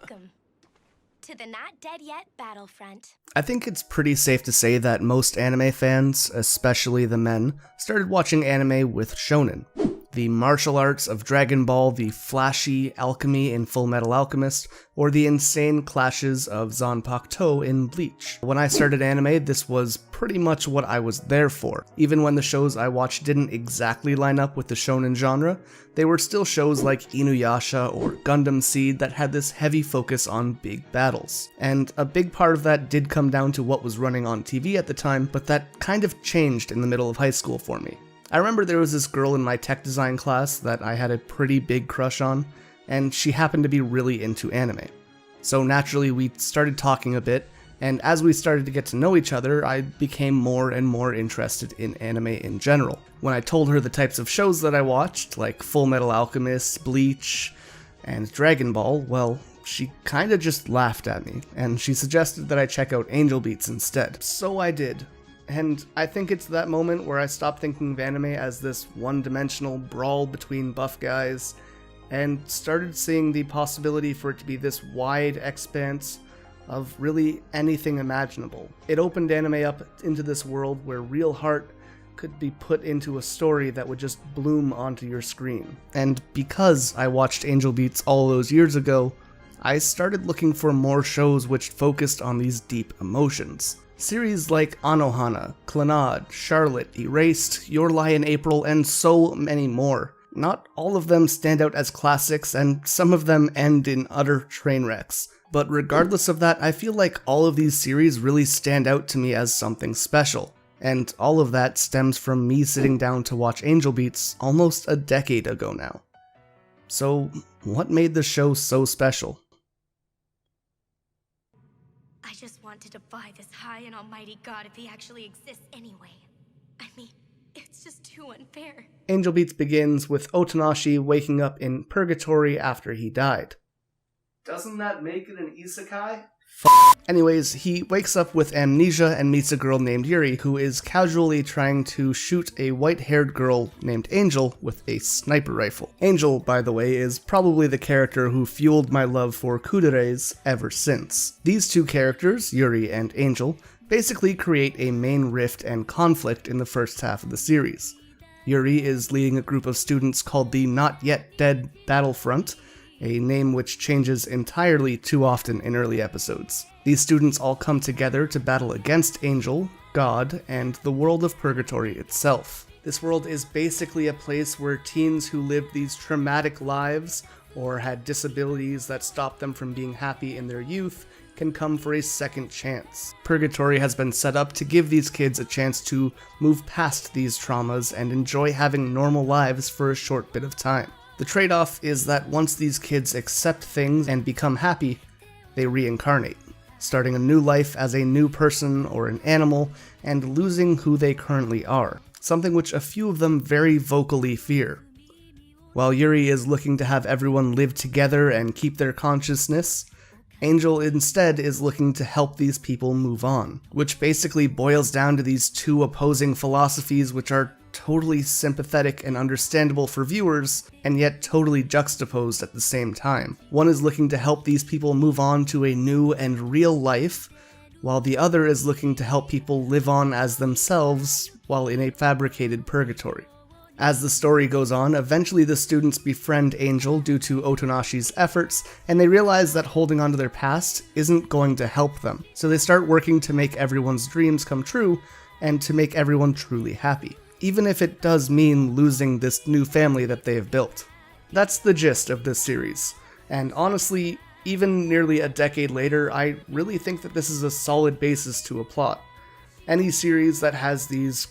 Welcome to the Not Dead Yet Battlefront. I think it's pretty safe to say that most anime fans, especially the men, started watching anime with shonen. The martial arts of Dragon Ball, the flashy alchemy in Full Metal Alchemist, or the insane clashes of Zanpakuto in Bleach. When I started anime, this was pretty much what I was there for. Even when the shows I watched didn't exactly line up with the shonen genre, they were still shows like Inuyasha or Gundam Seed that had this heavy focus on big battles. And a big part of that did come down to what was running on TV at the time, but that kind of changed in the middle of high school for me. I remember there was this girl in my tech design class that I had a pretty big crush on, and she happened to be really into anime. So naturally we started talking a bit, and as we started to get to know each other, I became more and more interested in anime in general. When I told her the types of shows that I watched, like Full Metal Alchemist, Bleach, and Dragon Ball, well, she kinda just laughed at me, and she suggested that I check out Angel Beats instead. So I did. And I think it's that moment where I stopped thinking of anime as this one-dimensional brawl between buff guys, and started seeing the possibility for it to be this wide expanse of really anything imaginable. It opened anime up into this world where real heart could be put into a story that would just bloom onto your screen. And because I watched Angel Beats all those years ago, I started looking for more shows which focused on these deep emotions. Series like Anohana, Clannad, Charlotte, Erased, Your Lie in April, and so many more. Not all of them stand out as classics, and some of them end in utter train wrecks. But regardless of that, I feel like all of these series really stand out to me as something special. And all of that stems from me sitting down to watch Angel Beats almost a decade ago now. So, what made the show so special? I just want to defy this high and almighty God if he actually exists anyway. I mean, it's just too unfair. Angel Beats begins with Otonashi waking up in purgatory after he died. Doesn't that make it an isekai? Anyways, he wakes up with amnesia and meets a girl named Yuri who is casually trying to shoot a white-haired girl named Angel with a sniper rifle. Angel, by the way, is probably the character who fueled my love for kudereis ever since. These two characters, Yuri and Angel, basically create a main rift and conflict in the first half of the series. Yuri is leading a group of students called the Not Yet Dead Battlefront, a name which changes entirely too often in early episodes. These students all come together to battle against Angel, God, and the world of Purgatory itself. This world is basically a place where teens who lived these traumatic lives or had disabilities that stopped them from being happy in their youth can come for a second chance. Purgatory has been set up to give these kids a chance to move past these traumas and enjoy having normal lives for a short bit of time. The trade-off is that once these kids accept things and become happy, they reincarnate, starting a new life as a new person or an animal and losing who they currently are, something which a few of them very vocally fear. While Yuri is looking to have everyone live together and keep their consciousness, Angel instead is looking to help these people move on, which basically boils down to these two opposing philosophies which are totally sympathetic and understandable for viewers, and yet totally juxtaposed at the same time. One is looking to help these people move on to a new and real life, while the other is looking to help people live on as themselves while in a fabricated purgatory. As the story goes on, eventually the students befriend Angel due to Otonashi's efforts, and they realize that holding on to their past isn't going to help them. So they start working to make everyone's dreams come true, and to make everyone truly happy, even if it does mean losing this new family that they have built. That's the gist of this series, and honestly, even nearly a decade later, I really think that this is a solid basis to a plot. Any series that has these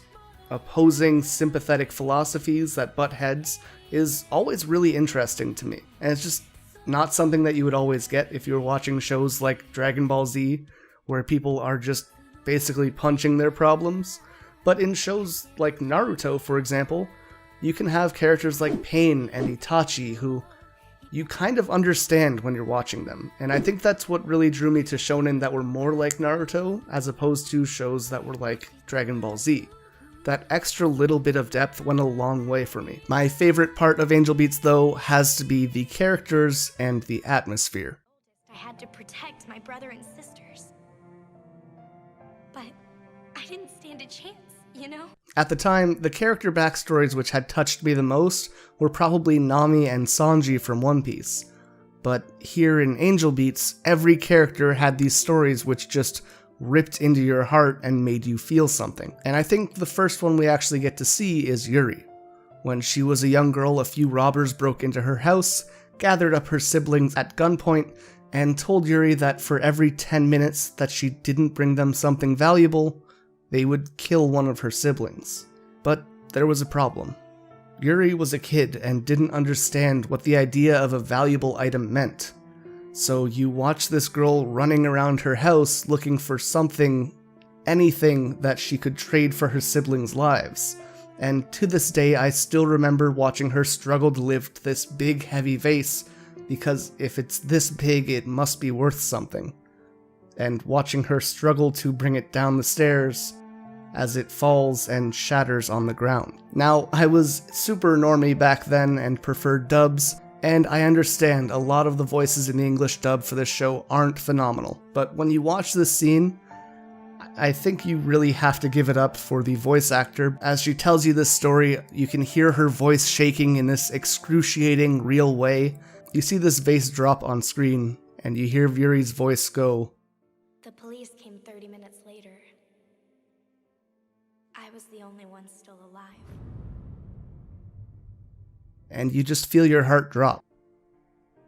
opposing sympathetic philosophies that butt heads is always really interesting to me, and it's just not something that you would always get if you were watching shows like Dragon Ball Z, where people are just basically punching their problems. But in shows like Naruto, for example, you can have characters like Pain and Itachi who you kind of understand when you're watching them. And I think that's what really drew me to shonen that were more like Naruto, as opposed to shows that were like Dragon Ball Z. That extra little bit of depth went a long way for me. My favorite part of Angel Beats, though, has to be the characters and the atmosphere. I had to protect my brother and sisters. But I didn't stand a chance, you know? At the time, the character backstories which had touched me the most were probably Nami and Sanji from One Piece. But here in Angel Beats, every character had these stories which just ripped into your heart and made you feel something. And I think the first one we actually get to see is Yuri. When she was a young girl, a few robbers broke into her house, gathered up her siblings at gunpoint, and told Yuri that for every 10 minutes that she didn't bring them something valuable, they would kill one of her siblings. But there was a problem. Yuri was a kid and didn't understand what the idea of a valuable item meant. So you watch this girl running around her house looking for something, anything that she could trade for her siblings' lives. And to this day, I still remember watching her struggle to lift this big, heavy vase, because if it's this big, it must be worth something. And watching her struggle to bring it down the stairs as it falls and shatters on the ground. Now, I was super normie back then and preferred dubs, and I understand a lot of the voices in the English dub for this show aren't phenomenal, but when you watch this scene, I think you really have to give it up for the voice actor. As she tells you this story, you can hear her voice shaking in this excruciating, real way. You see this vase drop on screen, and you hear Yuri's voice go, The police came 30 minutes later. I was the only one still alive. and you just feel your heart drop.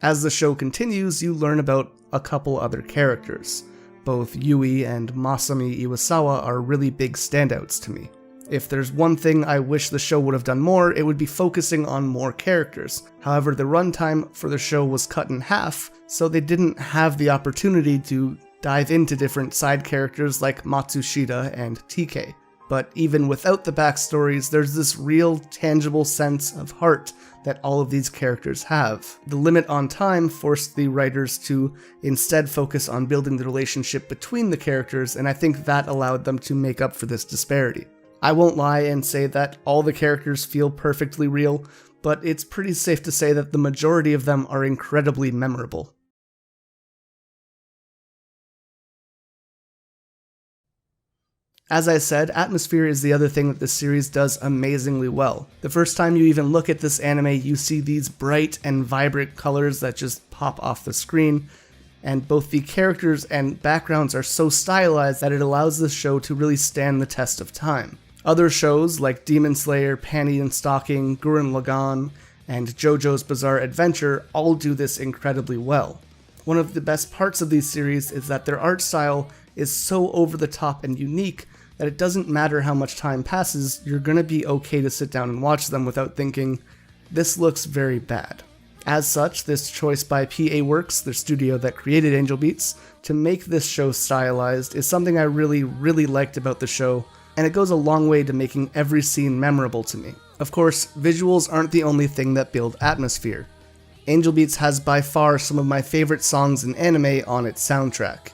As the show continues, you learn about a couple other characters. Both Yui and Masami Iwasawa are really big standouts to me. If there's one thing I wish the show would have done more, it would be focusing on more characters. However, the runtime for the show was cut in half, so they didn't have the opportunity to dive into different side characters like Matsushita and TK. But even without the backstories, there's this real, tangible sense of heart that all of these characters have. The limit on time forced the writers to instead focus on building the relationship between the characters, and I think that allowed them to make up for this disparity. I won't lie and say that all the characters feel perfectly real, but it's pretty safe to say that the majority of them are incredibly memorable. As I said, atmosphere is the other thing that this series does amazingly well. The first time you even look at this anime, you see these bright and vibrant colors that just pop off the screen, and both the characters and backgrounds are so stylized that it allows this show to really stand the test of time. Other shows like Demon Slayer, Panty and Stocking, Gurren Lagann, and JoJo's Bizarre Adventure all do this incredibly well. One of the best parts of these series is that their art style is so over the top and unique that it doesn't matter how much time passes, you're gonna be okay to sit down and watch them without thinking, this looks very bad. As such, this choice by PA Works, the studio that created Angel Beats, to make this show stylized is something I really liked about the show, and it goes a long way to making every scene memorable to me. Of course, visuals aren't the only thing that build atmosphere. Angel Beats has by far some of my favorite songs in anime on its soundtrack.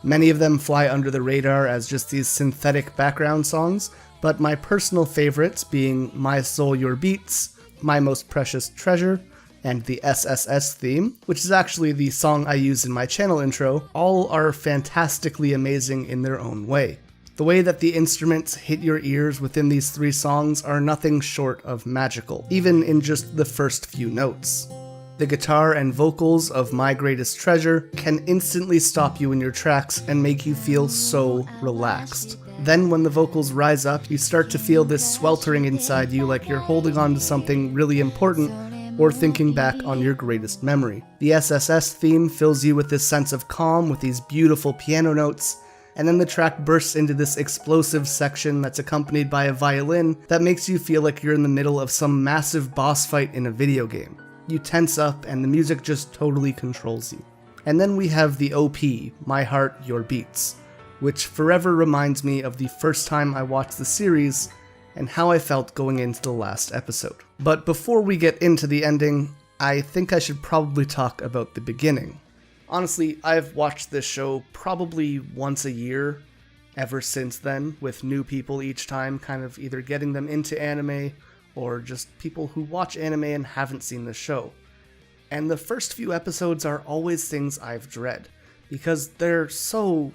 Many of them fly under the radar as just these synthetic background songs, but my personal favorites being My Soul Your Beats, My Most Precious Treasure, and the SSS theme, which is actually the song I use in my channel intro, all are fantastically amazing in their own way. The way that the instruments hit your ears within these three songs are nothing short of magical, even in just the first few notes. The guitar and vocals of My Greatest Treasure can instantly stop you in your tracks and make you feel so relaxed. Then when the vocals rise up, you start to feel this sweltering inside you like you're holding on to something really important or thinking back on your greatest memory. The SSS theme fills you with this sense of calm with these beautiful piano notes, and then the track bursts into this explosive section that's accompanied by a violin that makes you feel like you're in the middle of some massive boss fight in a video game. You tense up and the music just totally controls you. And then we have the OP, My Heart, Your Beats, which forever reminds me of the first time I watched the series and how I felt going into the last episode. But before we get into the ending, I think I should probably talk about the beginning. Honestly, I've watched this show probably once a year ever since then, with new people each time, kind of either getting them into anime or just people who watch anime and haven't seen the show. And the first few episodes are always things I've dread, because they're so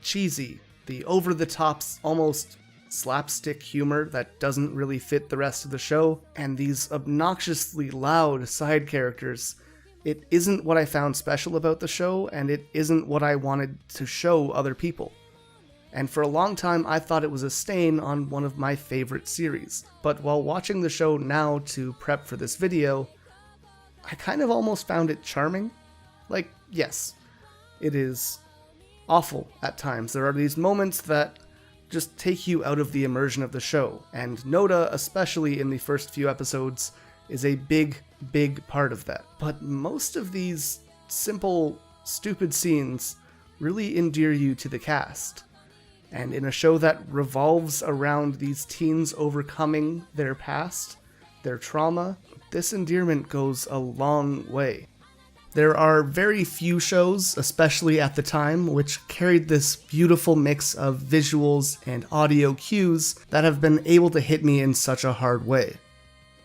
cheesy. The over-the-top, almost slapstick humor that doesn't really fit the rest of the show, and these obnoxiously loud side characters. It isn't what I found special about the show, and it isn't what I wanted to show other people. And for a long time, I thought it was a stain on one of my favorite series. But while watching the show now to prep for this video, I kind of almost found it charming. Like, yes, it is awful at times. There are these moments that just take you out of the immersion of the show, and Noda, especially in the first few episodes, is a big, big part of that. But most of these simple, stupid scenes really endear you to the cast. And in a show that revolves around these teens overcoming their past, their trauma, this endearment goes a long way. There are very few shows, especially at the time, which carried this beautiful mix of visuals and audio cues that have been able to hit me in such a hard way.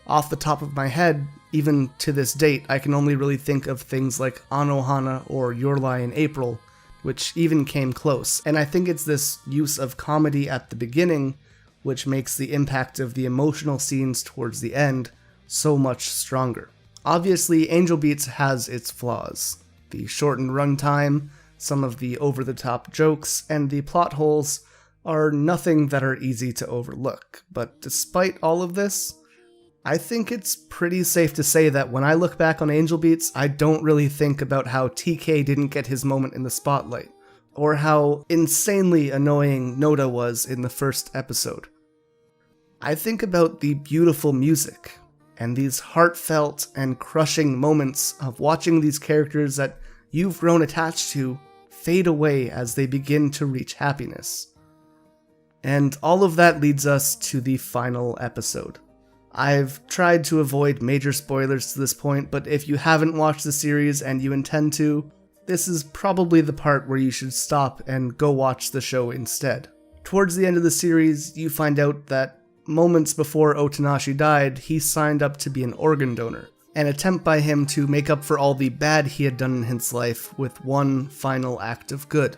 Off the top of my head, even to this date, I can only really think of things like Anohana or Your Lie in April, which even came close. And I think it's this use of comedy at the beginning which makes the impact of the emotional scenes towards the end so much stronger. Obviously, Angel Beats has its flaws. The shortened runtime, some of the over-the-top jokes, and the plot holes are nothing that are easy to overlook. But despite all of this, I think it's pretty safe to say that when I look back on Angel Beats, I don't really think about how TK didn't get his moment in the spotlight, or how insanely annoying Noda was in the first episode. I think about the beautiful music, and these heartfelt and crushing moments of watching these characters that you've grown attached to fade away as they begin to reach happiness. And all of that leads us to the final episode. I've tried to avoid major spoilers to this point, but if you haven't watched the series and you intend to, this is probably the part where you should stop and go watch the show instead. Towards the end of the series, you find out that moments before Otonashi died, he signed up to be an organ donor, an attempt by him to make up for all the bad he had done in his life with one final act of good.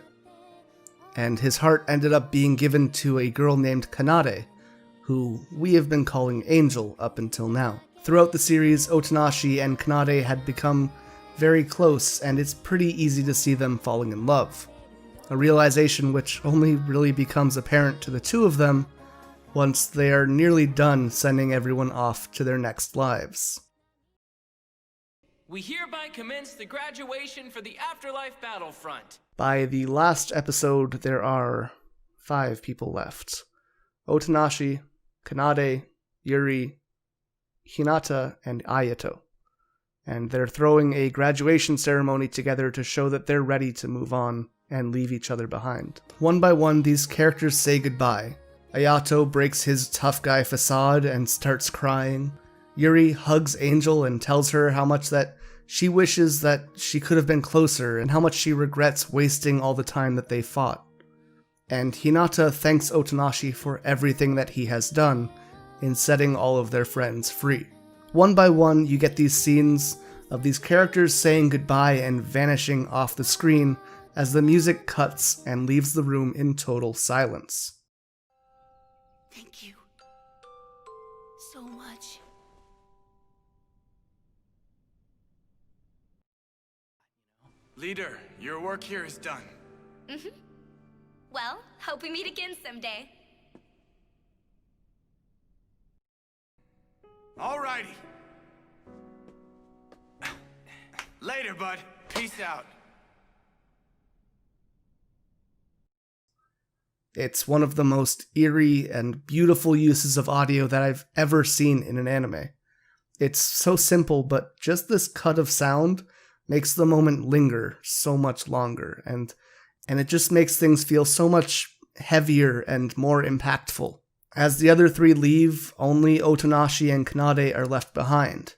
And his heart ended up being given to a girl named Kanade, who we have been calling Angel up until now. Throughout the series, Otonashi and Kanade had become very close, and it's pretty easy to see them falling in love. A realization which only really becomes apparent to the two of them once they are nearly done sending everyone off to their next lives. We hereby commence the graduation for the Afterlife Battlefront. By the last episode, there are 5 people left. Otonashi, Kanade, Yuri, Hinata, and Ayato. And they're throwing a graduation ceremony together to show that they're ready to move on and leave each other behind. One by one, these characters say goodbye. Ayato breaks his tough guy facade and starts crying. Yuri hugs Angel and tells her how much that she wishes that she could have been closer and how much she regrets wasting all the time that they fought. And Hinata thanks Otonashi for everything that he has done in setting all of their friends free. One by one, you get these scenes of these characters saying goodbye and vanishing off the screen as the music cuts and leaves the room in total silence. Thank you so much. Leader, your work here is done. Well, hope we meet again someday. Alrighty. Later, bud. Peace out. It's one of the most eerie and beautiful uses of audio that I've ever seen in an anime. It's so simple, but just this cut of sound makes the moment linger so much longer, and it just makes things feel so much heavier and more impactful. As the other 3 leave, only Otonashi and Kanade are left behind.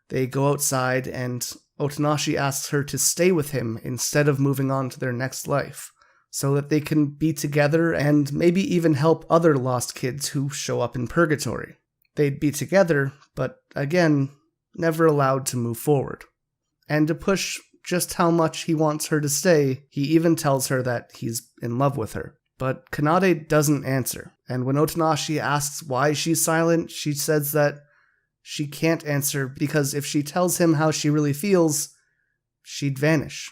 They go outside, and Otonashi asks her to stay with him instead of moving on to their next life, so that they can be together and maybe even help other lost kids who show up in purgatory. They'd be together, but again, never allowed to move forward. and to push just how much he wants her to stay, he even tells her that he's in love with her. But Kanade doesn't answer, and when Otonashi asks why she's silent, she says that she can't answer because if she tells him how she really feels, she'd vanish.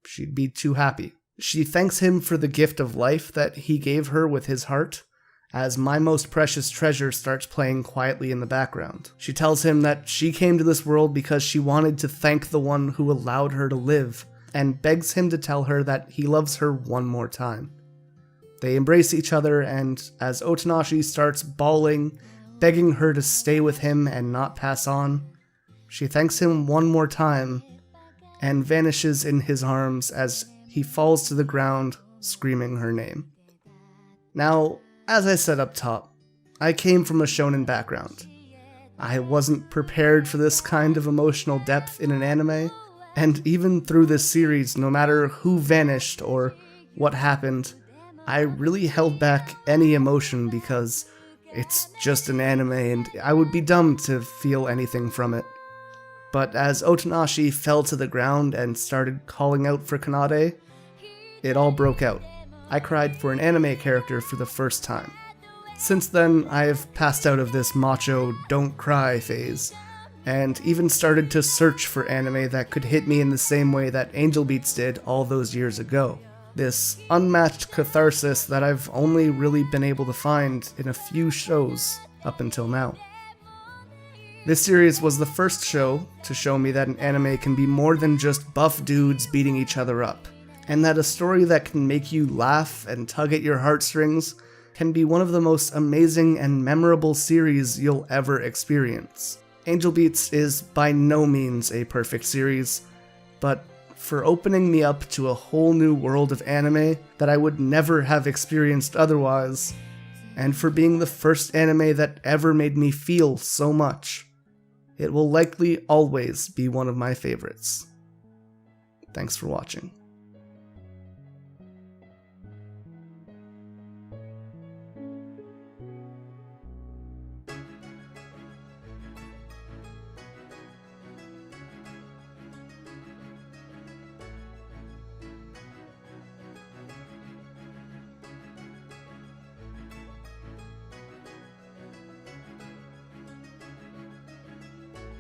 She'd be too happy. She thanks him for the gift of life that he gave her with his heart, as My Most Precious Treasure starts playing quietly in the background. She tells him that she came to this world because she wanted to thank the one who allowed her to live, and begs him to tell her that he loves her one more time. They embrace each other, and as Otonashi starts bawling, begging her to stay with him and not pass on, she thanks him one more time and vanishes in his arms as he falls to the ground, screaming her name. Now, as I said up top, I came from a shonen background. I wasn't prepared for this kind of emotional depth in an anime, and even through this series, no matter who vanished or what happened, I really held back any emotion because it's just an anime and I would be dumb to feel anything from it. But as Otonashi fell to the ground and started calling out for Kanade, it all broke out. I cried for an anime character for the first time. Since then, I have passed out of this macho don't cry phase, and even started to search for anime that could hit me in the same way that Angel Beats did all those years ago. This unmatched catharsis that I've only really been able to find in a few shows up until now. This series was the first show to show me that an anime can be more than just buff dudes beating each other up, and that a story that can make you laugh and tug at your heartstrings can be one of the most amazing and memorable series you'll ever experience. Angel Beats is by no means a perfect series, but for opening me up to a whole new world of anime that I would never have experienced otherwise, and for being the first anime that ever made me feel so much, it will likely always be one of my favorites. Thanks for watching.